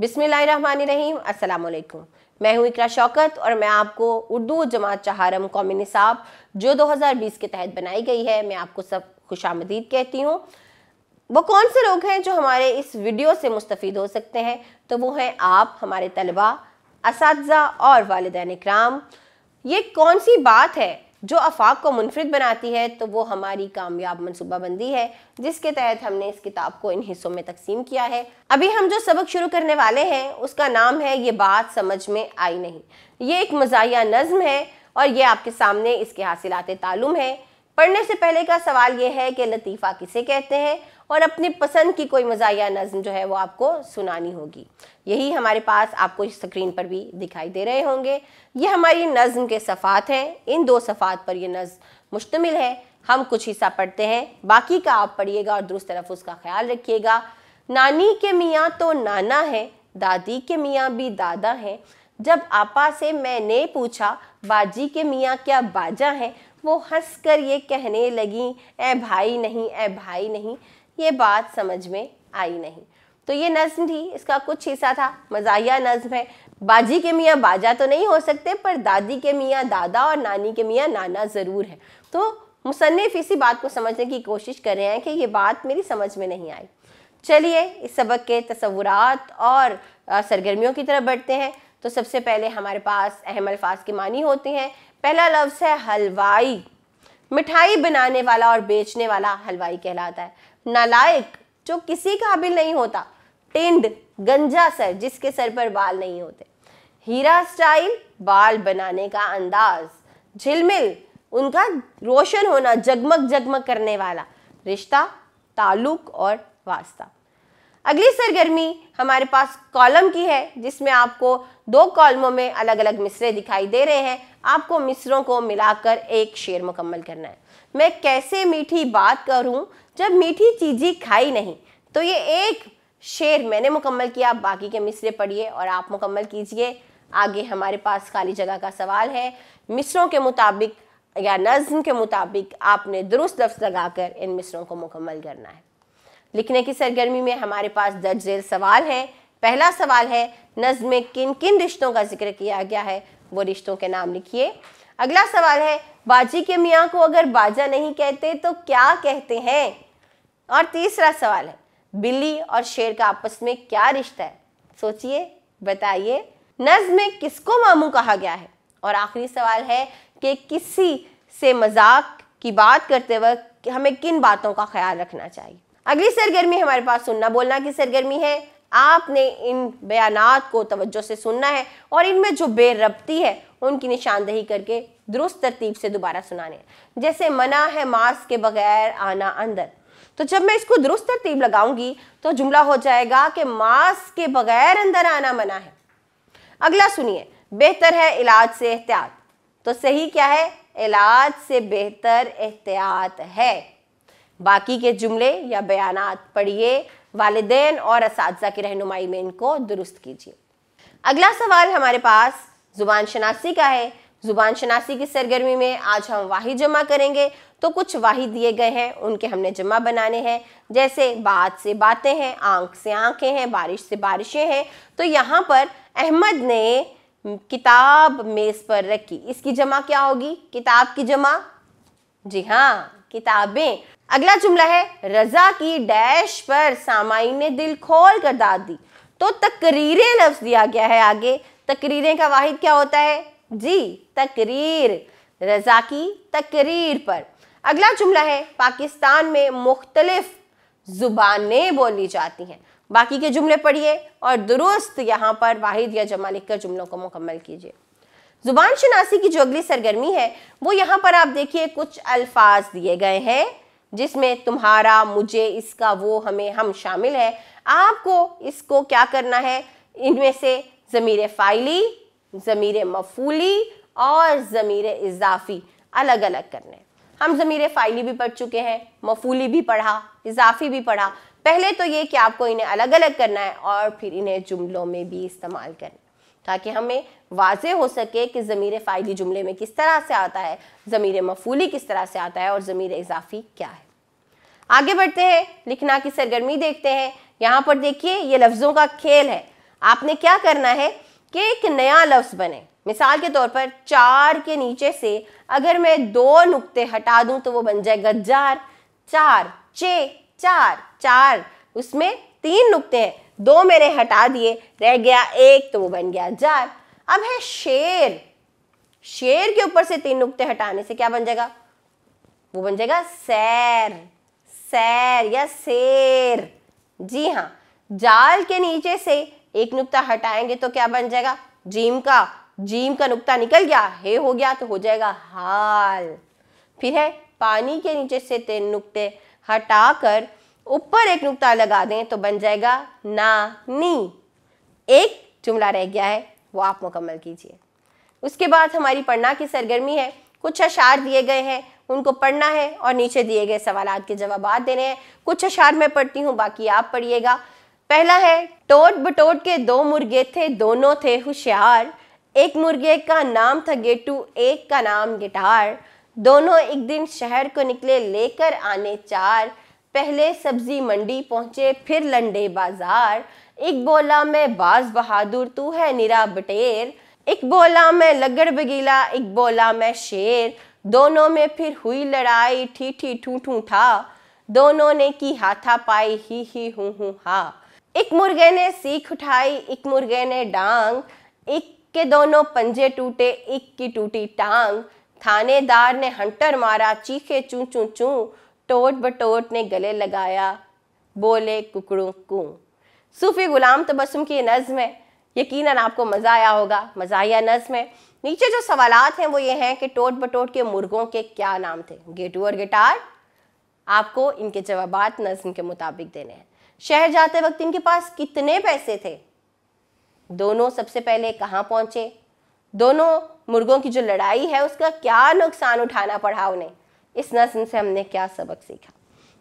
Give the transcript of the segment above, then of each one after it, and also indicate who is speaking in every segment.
Speaker 1: बिस्मिल्लाहिर्रहमानिर्रहीम, अस्सलाम वालेकुम। मैं हूँ इकरा शौकत और मैं आपको उर्दू जमात चहारम कौमी निसाब जो 2020 के तहत बनाई गई है, मैं आपको सब खुशामदीद कहती हूँ। वो कौन से लोग हैं जो हमारे इस वीडियो से मुस्तफ़ीद हो सकते हैं? तो वो हैं आप, हमारे तलबा, असातिज़ा और वालिदैन इकराम। ये कौन सी बात है जो आफाक को मुनफरिद बनाती है? तो वो हमारी कामयाब मनसूबाबंदी है जिसके तहत हमने इस किताब को इन हिस्सों में तकसीम किया है। अभी हम जो सबक शुरू करने वाले हैं उसका नाम है ये बात समझ में आई नहीं। ये एक मज़ाहिया नज़्म है और ये आपके सामने इसके हासिलाते तालुम है। पढ़ने से पहले का सवाल ये है कि लतीफ़ा किसे कहते हैं, और अपनी पसंद की कोई मज़ाहिया नज़्म जो है वो आपको सुनानी होगी। यही हमारे पास आपको इस स्क्रीन पर भी दिखाई दे रहे होंगे। ये हमारी नज़्म के सफ़ात हैं, इन 2 सफ़ात पर ये नज़्म मुश्तमिल है। हम कुछ हिस्सा पढ़ते हैं, बाकी का आप पढ़िएगा और दुरुस्त तरफ उसका ख्याल रखिएगा। नानी के मियाँ तो नाना है, दादी के मियाँ भी दादा हैं। जब आपा से मैंने पूछा बाजी के मियाँ क्या बाजा हैं, वो हंस कर ये कहने लगी ए भाई नहीं, ए भाई नहीं, ये बात समझ में आई नहीं। तो ये नज़्म थी, इसका कुछ हिस्सा था, मज़ाहिया नज़्म है। बाजी के मियाँ बाजा तो नहीं हो सकते, पर दादी के मियाँ दादा और नानी के मियाँ नाना ज़रूर है। तो मुसन्निफ़ इसी बात को समझने की कोशिश कर रहे हैं कि ये बात मेरी समझ में नहीं आई। चलिए इस सबक के तसव्वुरात और सरगर्मियों की तरफ बढ़ते हैं। तो सबसे पहले हमारे पास अहम अल्फाज के मानी होते हैं। पहला लफ्ज़ है हलवाई। मिठाई बनाने वाला और बेचने वाला हलवाई कहलाता है। नालायक, जो किसी काबिल नहीं होता। टिंड, गंजा सर, जिसके सर पर बाल नहीं होते। हीरा स्टाइल, बाल बनाने का अंदाज। झिलमिल, उनका रोशन होना, जगमग जगमग करने वाला। रिश्ता, ताल्लुक और वास्ता। अगली सरगर्मी हमारे पास कॉलम की है, जिसमें आपको 2 कॉलमों में अलग अलग मिसरे दिखाई दे रहे हैं। आपको मिसरों को मिलाकर एक शेर मुकम्मल करना है। मैं कैसे मीठी बात करूं जब मीठी चीज़ी खाई नहीं। तो ये एक शेर मैंने मुकम्मल किया, बाकी के मिसरे पढ़िए और आप मुकम्मल कीजिए। आगे हमारे पास खाली जगह का सवाल है। मिसरों के मुताबिक या नज़्म के मुताबिक आपने दुरुस्त लफ्ज़ लगाकर इन मिसरों को मुकम्मल करना है। लिखने की सरगर्मी में हमारे पास दर्ज झेल सवाल हैं। पहला सवाल है, नज़्म में किन किन रिश्तों का जिक्र किया गया है, वो रिश्तों के नाम लिखिए। अगला सवाल है, बाजी के मियाँ को अगर बाजा नहीं कहते तो क्या कहते हैं। और तीसरा सवाल है, बिल्ली और शेर का आपस में क्या रिश्ता है, सोचिए, बताइए। नज़्म में किसको मामू कहा गया है। और आखिरी सवाल है कि किसी से मजाक की बात करते वक्त हमें किन बातों का ख्याल रखना चाहिए। अगली सरगर्मी हमारे पास सुनना बोलना की सरगर्मी है। आपने इन बयानात को तवज्जो से सुनना है और इनमें जो बेरब्ती है उनकी निशानदही करके दुरुस्त तरतीब से दोबारा सुनाने हैं। जैसे मना है मास्क के बगैर आना अंदर, तो जब मैं इसको दुरुस्त तरतीब लगाऊंगी तो जुमला हो जाएगा कि मास्क के बगैर अंदर आना मना है। अगला सुनिए, बेहतर है इलाज से एहतियात। तो सही क्या है, इलाज से बेहतर एहतियात है। बाकी के जुमले या बयानात पढ़िए, वालिदैन और असातिज़ा की रहनुमाई में इनको दुरुस्त कीजिए। अगला सवाल हमारे पास ज़ुबान शनासी का है। ज़ुबान शनासी की सरगर्मी में आज हम वाहिद जमा करेंगे। तो कुछ वाहिद दिए गए हैं, उनके हमने जमा बनाने हैं। जैसे बात से बातें हैं, आंख से आंखें हैं, बारिश से बारिशें हैं। तो यहाँ पर अहमद ने किताब मेज़ पर रखी, इसकी जमा क्या होगी, किताब की जमा, जी हाँ, किताबें। अगला जुमला है, रजा की डैश पर सामाइन ने दिल खोल कर दाद दी। तो तकरीरें लफ्ज़ दिया गया है आगे। तकरीरें का वाहिद क्या होता है जी, तकरीर। रजा की तकरीर पर। अगला जुमला है, पाकिस्तान में मुख्तलिफ ज़ुबानें बोली जाती हैं। बाकी के जुमले पढ़िए और दुरुस्त यहाँ पर वाहिद या जमा लिखकर जुमलों को मुकम्मल कीजिए। ज़ुबान शनासी की जो अगली सरगर्मी है वो यहाँ पर आप देखिए, कुछ अल्फाज दिए गए हैं जिसमें तुम्हारा, मुझे, इसका, वो, हमें, हम शामिल है। आपको इसको क्या करना है, इनमें से ज़मीर फ़ाइली, ज़मीर मफ़ूली और ज़मीर इज़ाफ़ी अलग अलग करने हैं। हम ज़मीर फ़ाइली भी पढ़ चुके हैं, मफ़ूली भी पढ़ा, इज़ाफ़ी भी पढ़ा। पहले तो ये कि आपको इन्हें अलग अलग करना है और फिर इन्हें जुमलों में भी इस्तेमाल करना है, ताकि हमें वाज़ेह हो सके कि ज़मीर फ़ाइली जुमले में किस तरह से आता है, ज़मीर मफ़ूली किस तरह से आता है और ज़मीर इज़ाफ़ी क्या है। आगे बढ़ते हैं, लिखना की सरगर्मी देखते हैं। यहाँ पर देखिए, ये लफ्ज़ों का खेल है। आपने क्या करना है कि एक नया लफ्ज बने। मिसाल के तौर पर 4 के नीचे से अगर मैं 2 नुक्ते हटा दूं तो वो बन जाएगा जार। 4 चे 4 4, उसमें 3 नुक्ते हैं, 2 मैंने हटा दिए, रह गया 1, तो वो बन गया जार। अब है शेर। शेर के ऊपर से 3 नुक्ते हटाने से क्या बन जाएगा? वो बन जाएगा सैर। सैर या शेर। जी हाँ, जाल के नीचे से 1 नुक्ता हटाएंगे तो क्या बन जाएगा? जीम का नुक्ता निकल गया, हे हो गया तो हो जाएगा हाल। फिर है पानी के नीचे से 3 नुक्ते हटाकर ऊपर 1 नुक्ता लगा दें तो बन जाएगा नानी। एक जुमला रह गया है, वो आप मुकम्मल कीजिए। उसके बाद हमारी पढ़ना की सरगर्मी है। कुछ अशार दिए गए हैं, उनको पढ़ना है और नीचे दिए गए सवालात के जवाब देने हैं। कुछ अशार मैं पढ़ती हूँ, बाकी आप पढ़िएगा। पहला है, टोट बटोट के 2 मुर्गे थे, दोनों थे होशियार। एक मुर्गे का नाम था गेटू, एक का नाम गिटार। दोनों एक दिन शहर को निकले लेकर आने 4। पहले सब्जी मंडी पहुंचे, फिर लंडे बाजार। एक बोला मैं बाज बहादुर, तू है निरा बटेर। एक बोला मैं लगड़ बगीला, एक बोला मैं शेर। दोनों में फिर हुई लड़ाई, ठी ठी ठू ठू ठा। दोनों ने की हाथापाई, ही हूँ हा। एक मुर्गे ने सीख उठाई, एक मुर्गे ने डांग। एक के दोनों पंजे टूटे, एक की टूटी टांग। थानेदार ने हंटर मारा, चीखे चू चू चू। टोट बटोट ने गले लगाया, बोले कुकड़ू कू। सूफी गुलाम तबस्सुम की नज़्म है, यकीनन आपको मज़ा आया होगा। मज़ाहिया नज़्म है। नीचे जो सवालात हैं वो ये हैं कि टोट बटोट के मुर्गों के क्या नाम थे? गेटू और गिटार। आपको इनके जवाबात नज़्म के मुताबिक देने हैं। शहर जाते वक्त इनके पास कितने पैसे थे? दोनों सबसे पहले कहाँ पहुंचे? दोनों मुर्गों की जो लड़ाई है उसका क्या नुकसान उठाना पड़ा उन्हें? इस नज़्म से हमने क्या सबक सीखा?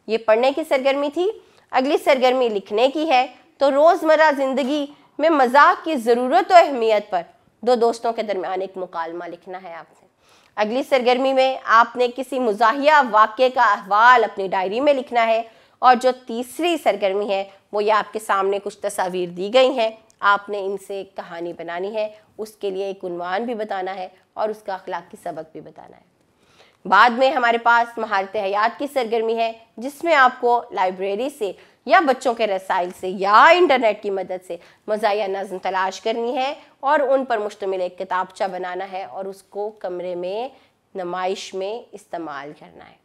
Speaker 1: ये पढ़ने की सरगर्मी थी। अगली सरगर्मी लिखने की है। तो रोज़मर्रा ज़िंदगी में मजाक की ज़रूरत और अहमियत पर 2 दोस्तों के दरमियान एक मुकालमा लिखना है आपने। अगली सरगर्मी में आपने किसी मुज़ाहिया वाक़े का अहवाल अपनी डायरी में लिखना है। और जो तीसरी सरगर्मी है वो ये आपके सामने कुछ तस्वीर दी गई हैं, आपने इनसे एक कहानी बनानी है। उसके लिए एक उन्वान भी बताना है और उसका अखलाकी सबक भी बताना है। बाद में हमारे पास महारत हयात की सरगर्मी है, जिसमें आपको लाइब्रेरी से या बच्चों के रसाइल से या इंटरनेट की मदद से मज़ाहिया नज़्म तलाश करनी है और उन पर मुश्तमिल एक किताबचा बनाना है और उसको कमरे में नुमाइश में इस्तेमाल करना है।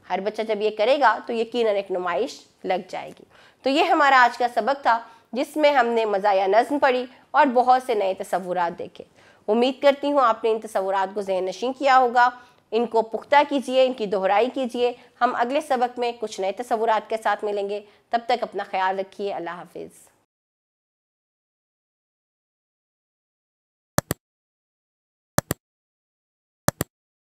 Speaker 1: हर बच्चा जब ये करेगा तो यकीनन एक नुमाइश लग जाएगी। तो ये हमारा आज का सबक था, जिसमें हमने मज़ाहिया नज़्म पढ़ी और बहुत से नए तसव्वुरात देखे। उम्मीद करती हूँ आपने इन तसव्वुरात को ज़हन नशीं किया होगा। इनको पुख्ता कीजिए, इनकी दोहराई कीजिए। हम अगले सबक में कुछ नए तसव्वुरात के साथ मिलेंगे। तब तक अपना ख्याल रखिए। अल्लाह हाफिज़।